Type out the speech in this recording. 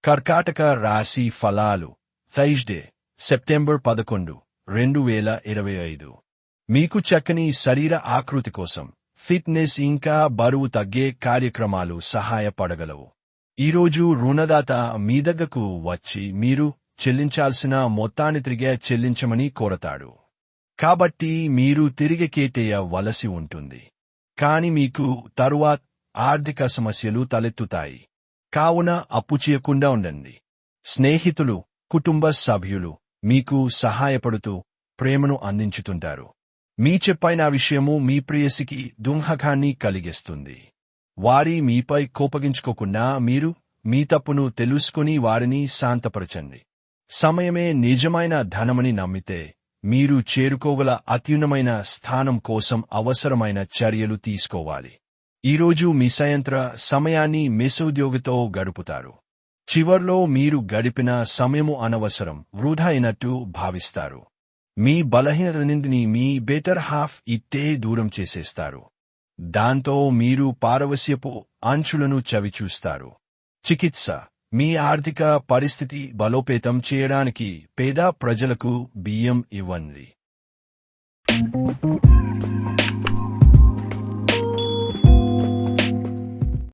కర్కాటక రాశి ఫలాలు థర్స్డే సెప్టెంబర్ 11, 2025 మీకు చక్కని శరీర ఆకృతి కోసం ఫిట్నెస్ ఇంకా బరువు తగ్గే కార్యక్రమాలు సహాయపడగలవు. ఈరోజు రుణదాత మీ దగ్గరకు వచ్చి మీరు చెల్లించాల్సిన మొత్తాన్ని తిరిగి చెల్లించమని కోరతాడు. కాబట్టి మీరు తిరిగి కేటాయవలసి ఉంటుంది. కాని మీకు తరువాత ఆర్థిక సమస్యలు తలెత్తుతాయి. కావున అప్పు చేయకుండా ఉండండి. స్నేహితులు, కుటుంబ సభ్యులు మీకు సహాయపడుతూ ప్రేమను అందించుతుంటారు. మీ చెప్పైన విషయము మీ ప్రేయసికి దుఃఖాన్ని కలిగిస్తుంది. వారి మీపై కోపగించుకోకుండా మీరు మీ తప్పును తెలుసుకుని వారిని శాంతపరచండి. సమయమే నిజమైన ధనమని నమ్మితే మీరు చేరుకోగల అత్యున్నతమైన స్థానం కోసం అవసరమైన చర్యలు తీసుకోవాలి. ఈరోజు మీ సాయంత్ర సమయాన్ని మెసోద్యోగితో గడుపుతారు. చివర్లో మీరు గడిపిన సమయము అనవసరం, వృధా అయినట్టు భావిస్తారు. మీ బలహీనతలన్నింటినీ మీ బెటర్ హాఫ్ ఇట్టే దూరం చేసేస్తారు. దాంతో మీరు పారవస్యపు అంచులను చవిచూస్తారు. చికిత్స మీ ఆర్థిక పరిస్థితి బలోపేతం చేయడానికి పేద ప్రజలకు బియ్యం ఇవ్వండి.